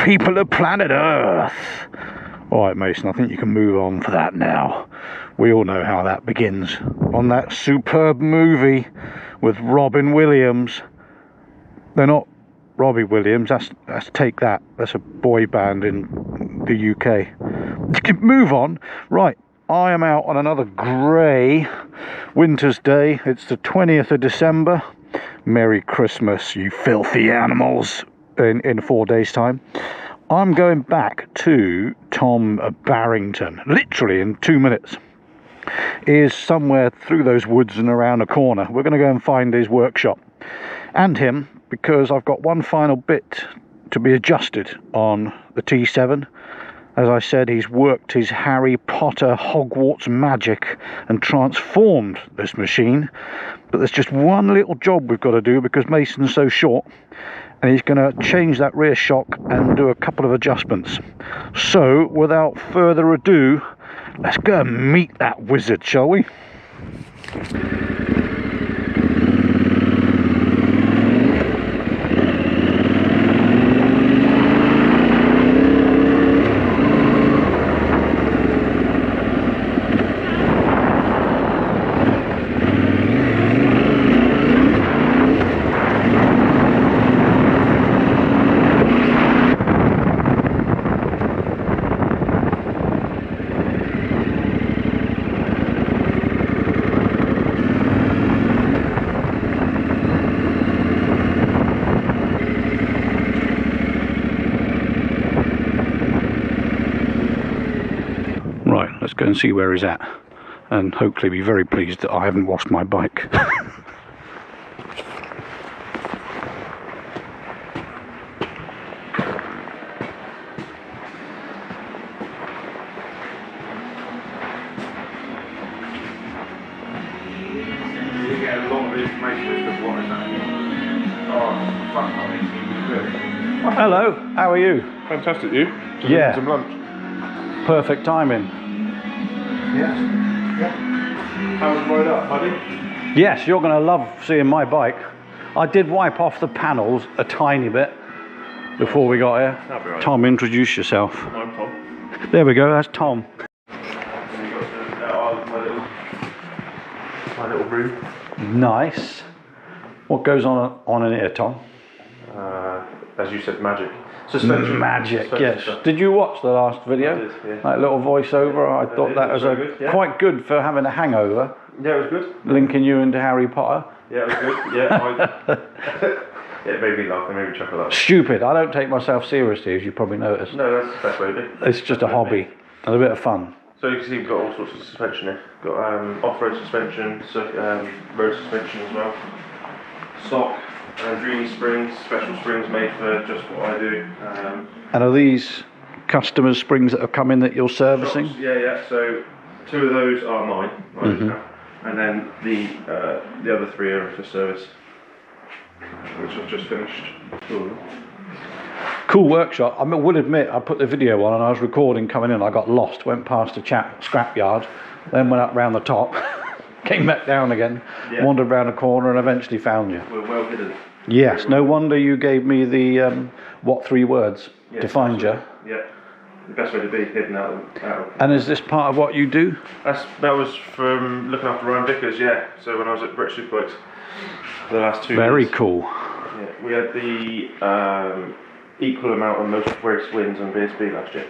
people of planet Earth. Alright Mason, I think you can move on for that now. We all know how that begins. On that superb movie with Robin Williams. They're not Robbie Williams, that's Take That. That's a boy band in the UK. Move on. Right, I am out on another grey winter's day. It's the 20th of December. Merry Christmas, you filthy animals, in 4 days' time. I'm going back to Tom Barrington, literally in 2 minutes. He is somewhere through those woods and around a corner. We're going to go and find his workshop and him, because I've got one final bit to be adjusted on the T7. As I said, he's worked his Harry Potter Hogwarts magic and transformed this machine. But there's just one little job we've got to do because Mason's so short. And he's going to change that rear shock and do a couple of adjustments. So, without further ado, let's go and meet that wizard, shall we? Let's go and see where he's at, and hopefully be very pleased that I haven't washed my bike. Hello, how are you? Fantastic, you? Just yeah. Some lunch. Perfect timing. Yeah. How was ride up, buddy? Yes, you're going to love seeing my bike. I did wipe off the panels a tiny bit before we got here. That'll be right. Tom, introduce yourself. I'm Tom. There we go, that's Tom. And you got my little room. Nice. What goes on in here, Tom? As you said, magic. Suspension. Magic, Suspension yes. stuff. Did you watch the last video? I did, yeah. That little voiceover, I thought that was good, yeah. quite good for having a hangover. Yeah, it was good. Linking you into Harry Potter. Yeah, it was good. Yeah, yeah, it made me laugh. It made me chuckle up. Stupid. I don't take myself seriously, as you probably noticed. No, that's the best way to be. It's just a hobby and a bit of fun. So you can see we've got all sorts of suspension here. Got off-road suspension, road suspension as well. Stock. Dreamy springs, special springs made for just what I do. And are these customer springs that have come in that you're servicing? Shocks, yeah. So 2 of those are mine, and then the other 3 are for service, which I've just finished. Cool workshop. I will admit, I put the video on and I was recording coming in. I got lost, went past a scrapyard, then went up round the top. Came back down again, wandered round a corner and eventually found you. We're well hidden. Yes, no wonder you gave me the, what 3 words to find you. Yeah, the best way to be, hidden out of. And is this part of what you do? That was from looking after Ryan Vickers, yeah. So when I was at British Superbikes for the last 2 years. Very cool. Yeah, we had the equal amount of most race wins on BSB last year.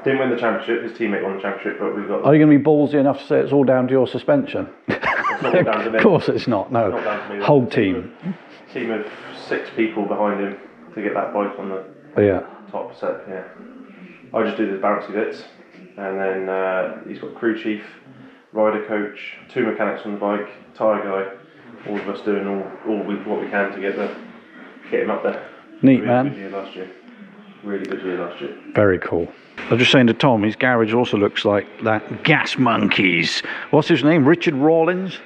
Didn't win the championship, his teammate won the championship, but we've got... Are you going to be ballsy enough to say it's all down to your suspension? It's not all down to me. Of course it's not, no. It's not down to me. Whole team. Team of 6 people behind him to get that bike on the top set, yeah. I just do the bouncy bits, and then he's got crew chief, rider coach, 2 mechanics on the bike, tyre guy, all of us doing all what we can to get him up there. Neat, really man. Good year last year. Really good year last year. Very cool. I was just saying to Tom, his garage also looks like that Gas Monkeys. What's his name? Richard Rawlins?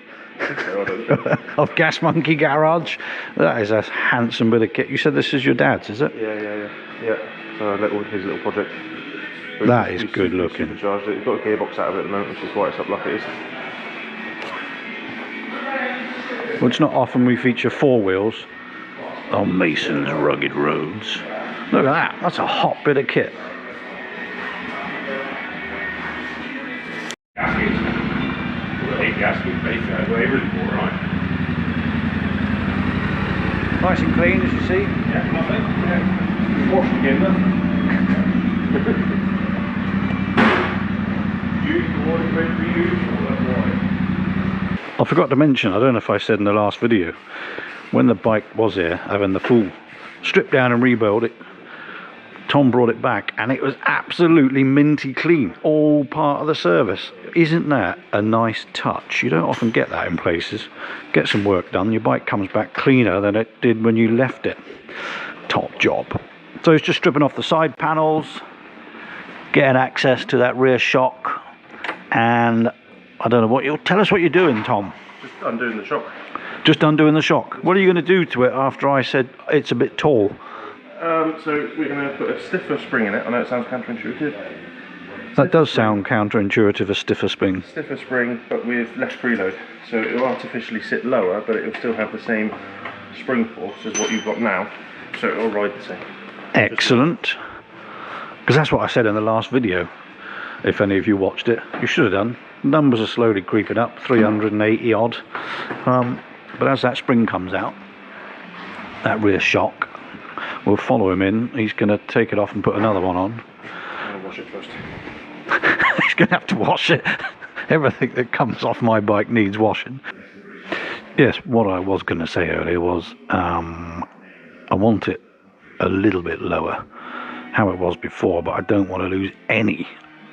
Of Gas Monkey Garage. That is a handsome bit of kit. You said this is your dad's, is it? Yeah. So his little project. That is good looking. Supercharged it. He's got a gearbox out of it at the moment, which is why it's up like it is. Well, it's not often we feature 4 wheels on Mason's rugged roads. Look at that, that's a hot bit of kit. Gaskets. Well, 8 gaskets, basically, really all right. Nice and clean, as you see. Yeah, nothing. Yeah. Washed again, nothing. Use the water to reuse all that water. I forgot to mention, I don't know if I said in the last video, when the bike was here, having the full strip down and rebuild it, Tom brought it back and it was absolutely minty clean, all part of the service. Isn't that a nice touch? You don't often get that in places. Get some work done, your bike comes back cleaner than it did when you left it. Top job. So it's just stripping off the side panels, getting access to that rear shock, and I don't know what you'll tell us what you're doing, Tom. Just undoing the shock. Just undoing the shock. What are you going to do to it after I said it's a bit tall? So we're going to put a stiffer spring in it. I know it sounds counterintuitive. That does sound counterintuitive, a stiffer spring. Stiffer spring, but with less preload. So it will artificially sit lower, but it will still have the same spring force as what you've got now. So it will ride the same. Excellent. Because that's what I said in the last video. If any of you watched it, you should have done. Numbers are slowly creeping up, 380 odd. But as that spring comes out, that rear shock, we'll follow him in. He's going to take it off and put another one on. I'm going to wash it first. He's going to have to wash it. Everything that comes off my bike needs washing. Yes, what I was going to say earlier was I want it a little bit lower, how it was before, but I don't want to lose any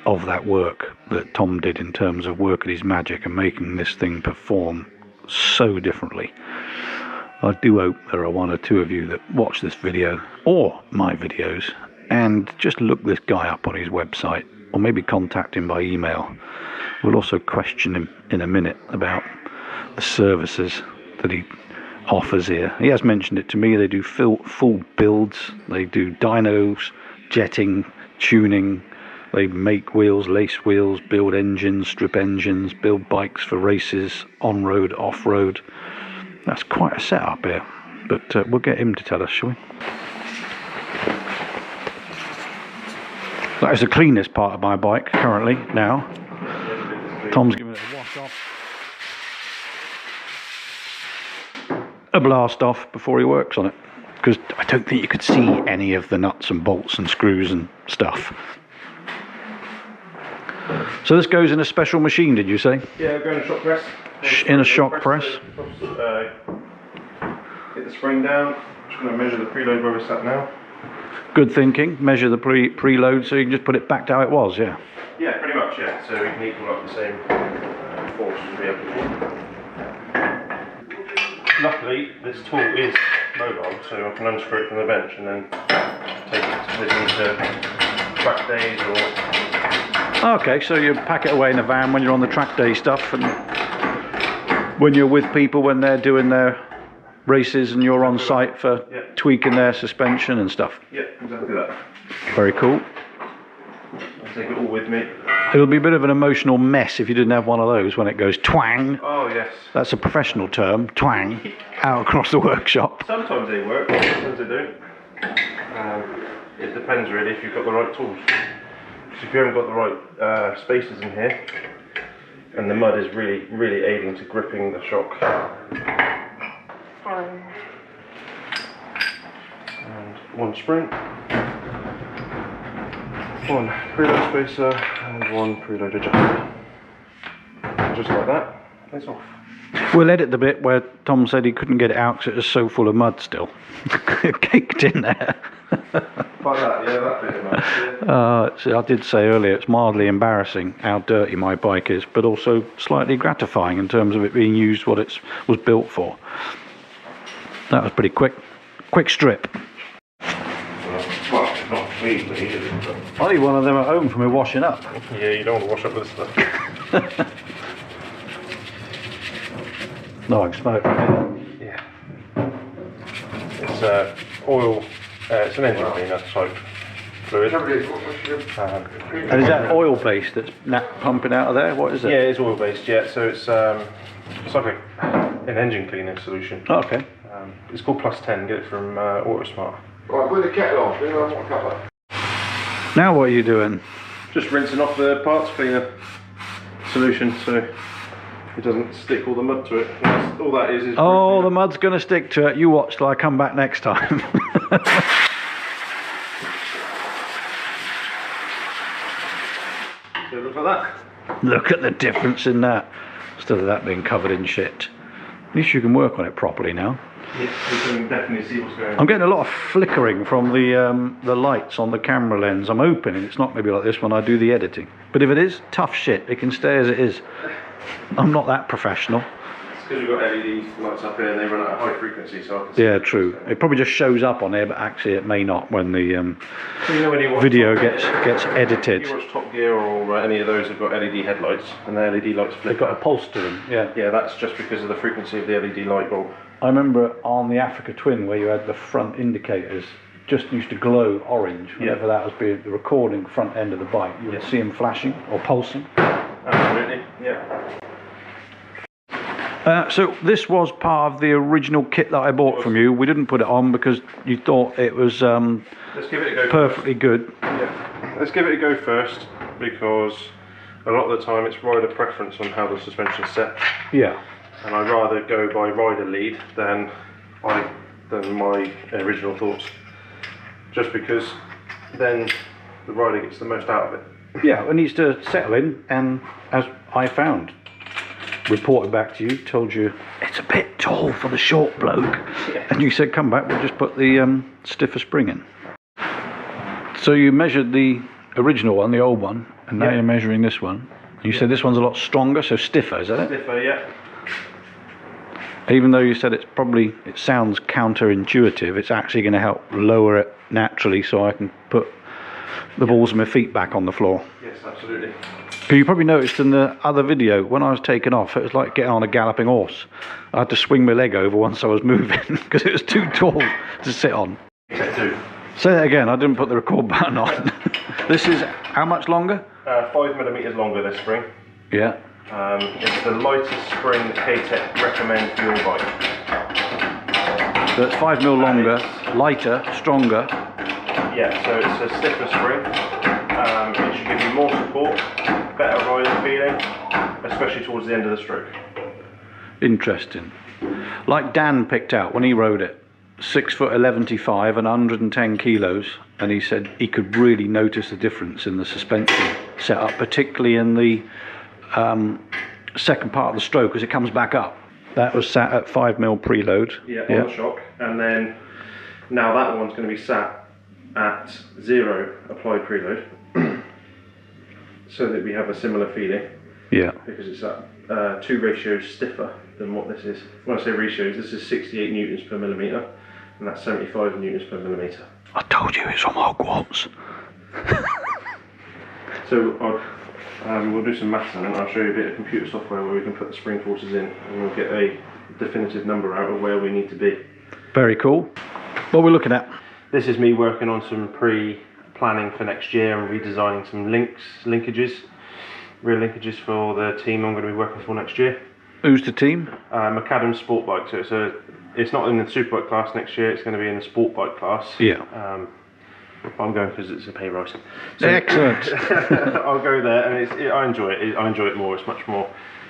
of that work that Tom did in terms of working his magic and making this thing perform so differently. I do hope there are one or two of you that watch this video or my videos and just look this guy up on his website, or maybe contact him by email. We'll also question him in a minute about the services that he offers here. He has mentioned it to me. They do full builds, they do dynos, jetting, tuning, they make wheels, lace wheels, build engines, strip engines, build bikes for races, on-road, off-road. That's quite a setup here, but we'll get him to tell us, shall we? That is the cleanest part of my bike currently now. Tom's giving it a wash off, a blast off before he works on it, because I don't think you could see any of the nuts and bolts and screws and stuff. So this goes in a special machine, did you say? Yeah, we're going to shock press. In a shock press. Get the spring down. I'm just going to measure the preload where we're sat now. Good thinking. Measure the preload so you can just put it back to how it was, yeah? Yeah, pretty much, yeah. So we can equal up the same force as we had before. Luckily, this tool is mobile, so I can unscrew it from the bench and then take it with me to track days or... Okay, so you pack it away in the van when you're on the track day stuff, and when you're with people when they're doing their races and you're on site for tweaking their suspension and stuff. Yeah, exactly that. Very cool. I'll take it all with me. It'll be a bit of an emotional mess if you didn't have one of those when it goes twang. Oh yes. That's a professional term, twang, out across the workshop. Sometimes they work, sometimes they don't. It depends really if you've got the right tools. Because if you haven't got the right spacers in here, and the mud is really aiding to gripping the shock. And one spring, one preload spacer, and one preload adjuster. Just like that, it's off. We'll edit the bit where Tom said he couldn't get it out because it was so full of mud still. Caked in there. Like that, yeah, that bit of mud. So I did say earlier, it's mildly embarrassing how dirty my bike is, but also slightly gratifying in terms of it being used what it was built for. That was pretty quick strip. Well, not me, but he is. I need one of them at home for me washing up. Yeah, you don't want to wash up with this stuff. No, I can smell it from here. Yeah. It's oil, it's an engine cleaner type fluid. And is that oil based that's pumping out of there? What is it? Yeah, it's oil based, yeah. So it's like an engine cleaning solution. Oh, okay. It's called Plus 10, get it from AutoSmart. Right, put the kettle on. Then I want a cuppa. Now what are you doing? Just rinsing off the parts cleaner solution so it doesn't stick all the mud to it. All that is Oh, the mud's going to stick to it. You watch till I come back next time. So it looks like that. Look at the difference in that. Instead of that being covered in shit. At least you can work on it properly now. Yeah, you can definitely see what's going on. I'm getting a lot of flickering from the lights on the camera lens. I'm hoping it's not going to be like this when I do the editing. But if it is, tough shit. It can stay as it is. I'm not that professional. It's because we've got LED lights up here and they run at a high frequency, so I can see. Yeah, true. It probably just shows up on here, but actually it may not when the So you know when you watch video Top gets Gear, edited. If you watch Top Gear or any of those have got LED headlights and the LED lights flicker. They've got a pulse to them, yeah. Yeah, that's just because of the frequency of the LED light bulb. I remember on the Africa Twin where you had the front indicators just used to glow orange whenever that was being the recording front end of the bike. You would see them flashing or pulsing. Absolutely, yeah. So this was part of the original kit that I bought from you. We didn't put it on because you thought it was Let's give it a go perfectly good. Yeah. Let's give it a go first because a lot of the time it's rider preference on how the suspension's set. Yeah. And I'd rather go by rider lead than my original thoughts. Just because then the rider gets the most out of it. Yeah, it needs to settle in, and as I found, reported back to you, told you it's a bit tall for the short bloke, and you said come back, we'll just put the stiffer spring in. So you measured the original one, the old one, and now you're measuring this one. You said this one's a lot stronger, so stiffer, is that it? Stiffer, yeah. Even though you said it sounds counterintuitive, it's actually going to help lower it naturally so I can put the balls of my feet back on the floor. Yes, absolutely. You probably noticed in the other video, when I was taking off, it was like getting on a galloping horse. I had to swing my leg over once I was moving because it was too tall to sit on. Take two. Say that again, I didn't put the record button on. This is how much longer? 5mm longer, this spring. Yeah. It's the lightest spring that Ktech recommend for your bike. So it's 5mm longer, lighter, stronger. Yeah, so it's a stiffer spring. It should give you more support, better riding feeling, especially towards the end of the stroke. Interesting. Like Dan picked out when he rode it, 6'11" and 110 kilos, and he said he could really notice the difference in the suspension setup, particularly in the second part of the stroke as it comes back up. That was sat at 5mm preload. Yeah, on the shock, and then now that one's going to be sat at 0 applied preload, so that we have a similar feeling. Yeah. Because it's at 2 ratios stiffer than what this is. When I say ratios, this is 68 newtons per millimetre, and that's 75 newtons per millimetre. I told you it's from Hogwarts. So we'll do some maths on it, and I'll show you a bit of computer software where we can put the spring forces in, and we'll get a definitive number out of where we need to be. Very cool. What we're looking at? This is me working on some pre-planning for next year and redesigning some linkages, rear linkages for the team I'm going to be working for next year. Who's the team? Macadam Sport Bike, so it's not in the superbike class next year, it's going to be in the sport bike class. Yeah. I'm going because it's a pay rise. So excellent. I'll go there, and I enjoy it. I enjoy it more. It's much more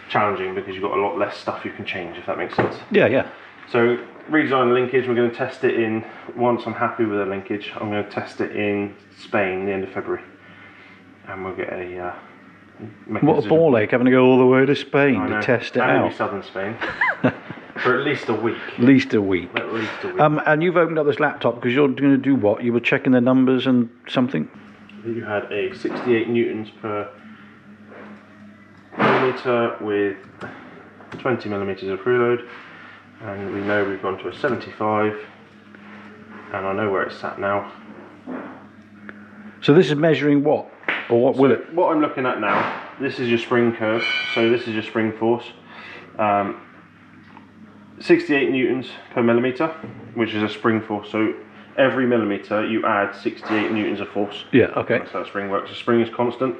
challenging because you've got a lot less stuff you can change, if that makes sense. Yeah, yeah. So redesign the linkage. We're going to test it in. Once I'm happy with the linkage, I'm going to test it in Spain the end of February, and we'll get a. What a ball ache having to go all the way to Spain to test it out. Southern Spain. For at least a week. At least a week. At least a week. And you've opened up this laptop because you're going to do what? You were checking the numbers and something? You had a 68 newtons per millimetre with 20 millimetres of preload, and we know we've gone to a 75, and I know where it's sat now. So this is measuring what? Or what will it? What I'm looking at now, this is your spring curve, so this is your spring force. 68 newtons per millimetre, which is a spring force, so every millimetre you add 68 newtons of force. Yeah, okay. That's how the spring works. The spring is constant.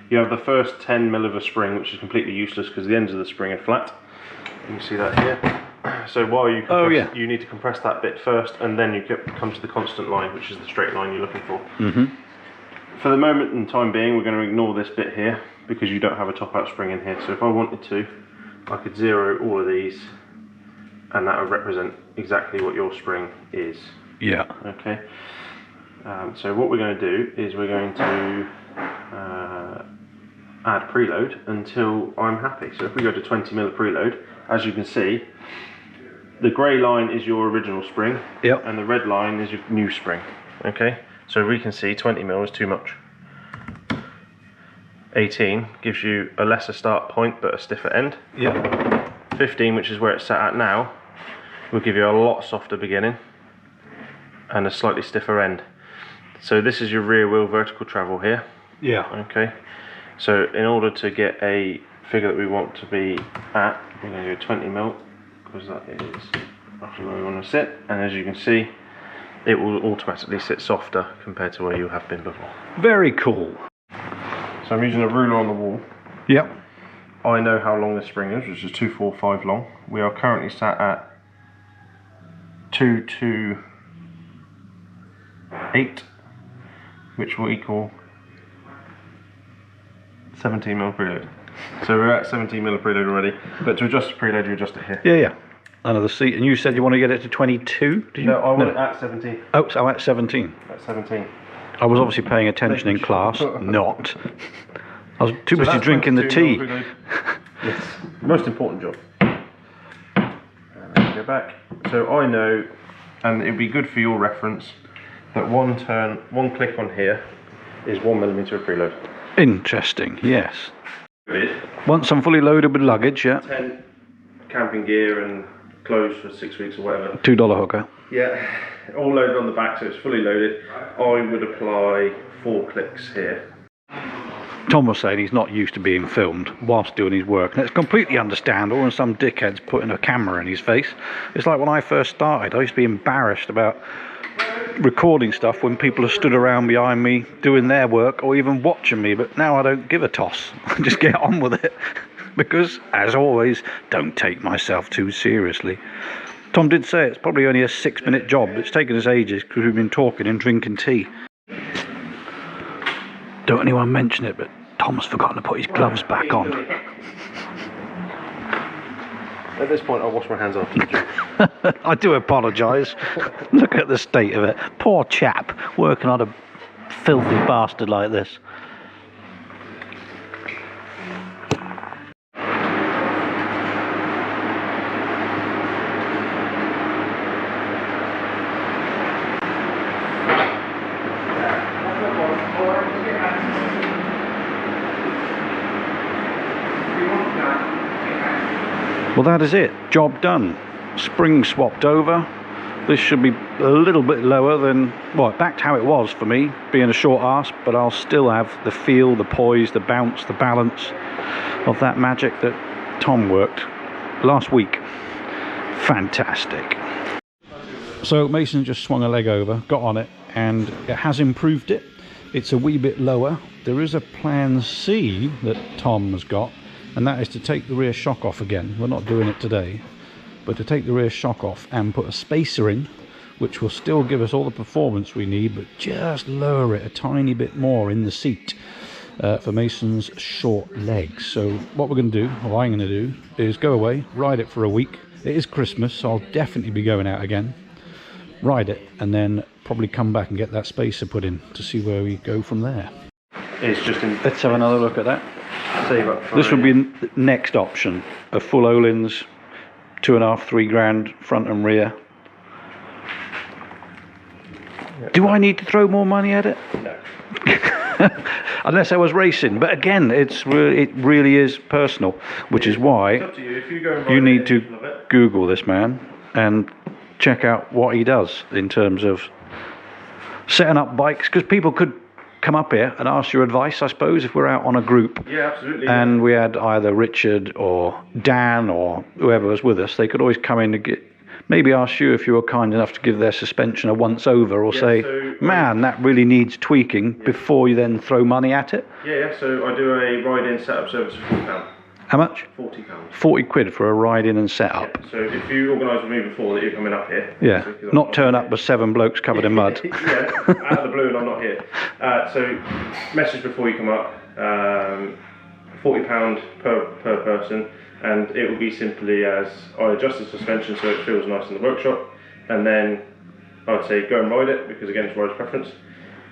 You have the first 10 mil of a spring, which is completely useless because the ends of the spring are flat. You can see that here. So while you compress, you need to compress that bit first, and then you come to the constant line, which is the straight line you're looking for. For the moment and time being, we're going to ignore this bit here because you don't have a top-out spring in here. So if I wanted to, I could zero all of these, and that would represent exactly what your spring is. Yeah. Okay. So what we're going to do is we're going to add preload until I'm happy. So if we go to 20mm preload, as you can see, the grey line is your original spring, and the red line is your new spring. Okay. So we can see 20mm is too much. 18 gives you a lesser start point but a stiffer end. 15, which is where it's sat at now, will give you a lot softer beginning and a slightly stiffer end. So this is your rear wheel vertical travel here. Okay. So in order to get a figure that we want to be at, we're going to go 20mm because that is roughly where we want to sit. And as you can see, it will automatically sit softer compared to where you have been before. Very cool. So I'm using a ruler on the wall. I know how long this spring is, which is 245 long. We are currently sat at 228, which will equal 17mm preload. So we're at 17mm preload already, but to adjust the preload, you adjust it here. Under the seat, and you said you want to get it to 22? Did you? No, I want it at 17. Oh, so I'm at 17. At 17. I was obviously paying attention in class, not. I was too busy drinking the tea. Yes, most important job. Let's go back. So I know, and it'd be good for your reference, that one click on here is 1mm of preload. Interesting, yes. Once I'm fully loaded with luggage, 10 camping gear and clothes for 6 weeks or whatever. $2 hooker. Yeah, all loaded on the back, so it's fully loaded. I would apply 4 clicks here. Tom was saying he's not used to being filmed whilst doing his work, and it's completely understandable when some dickhead's putting a camera in his face. It's like when I first started, I used to be embarrassed about recording stuff when people have stood around behind me doing their work or even watching me, but now I don't give a toss. I just get on with it because, as always, don't take myself too seriously. Tom did say it's probably only a 6-minute job. It's taken us ages because we've been talking and drinking tea. Don't anyone mention it, but Tom's forgotten to put his gloves back on. At this point, I'll wash my hands after the job. I do apologise. Look at the state of it. Poor chap working on a filthy bastard like this. Well, that is it. Job done. Spring swapped over. This should be a little bit lower than, well, back to how it was for me, being a short arse, but I'll still have the feel, the poise, the bounce, the balance of that magic that Tom worked last week. Fantastic. So Mason just swung a leg over, got on it, and it has improved it. It's a wee bit lower. There is a plan C that Tom has got, and that is to take the rear shock off again. We're not doing it today, but to take the rear shock off and put a spacer in, which will still give us all the performance we need, but just lower it a tiny bit more in the seat for Mason's short legs. So what we're going to do, or I'm going to do, is go away, ride it for a week. It is Christmas, so I'll definitely be going out again, ride it, and then probably come back and get that spacer put in to see where we go from there. It's just Let's have another look at that. This would be the next option, a full Öhlins, 2.5–3 grand front and rear. Do I need to throw more money at it? No. Unless I was racing, but again, it really is personal, which is why It's up to you. If you go and you ride need it, to you'll love it. Google this man and check out what he does in terms of setting up bikes, because people could come up here and ask your advice, I suppose, if we're out on a group. Yeah, absolutely. And we had either Richard or Dan or whoever was with us, they could always come in and maybe ask you if you were kind enough to give their suspension a once over, or say, man, that really needs tweaking, before you then throw money at it. Yeah, so I do a ride-in setup service for £4. How much? £40. 40 quid for a ride in and set up. Yeah, so if you organise with me before that you're coming up here. Yeah, because not turn up with 7 blokes covered in mud. Yeah, out of the blue and I'm not here. So message before you come up, £40 per person, and it will be simply as I adjust the suspension so it feels nice in the workshop, and then I'd say go and ride it, because again it's rider's preference.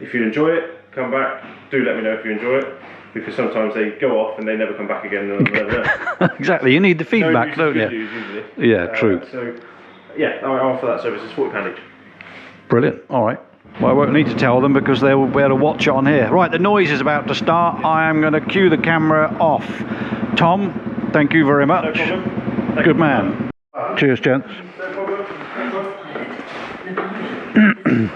If you enjoy it, come back, do let me know if you enjoy it, because sometimes they go off and they never come back again. Exactly, you need the feedback, don't you? Usually. Yeah, true. So yeah, I offer that service, it's £40 each. Brilliant, alright. Well, I won't need to tell them because they'll be able to watch it on here. Right, the noise is about to start. I am going to cue the camera off. Tom, thank you very much. No problem. Good man. Cheers, gents. No problem.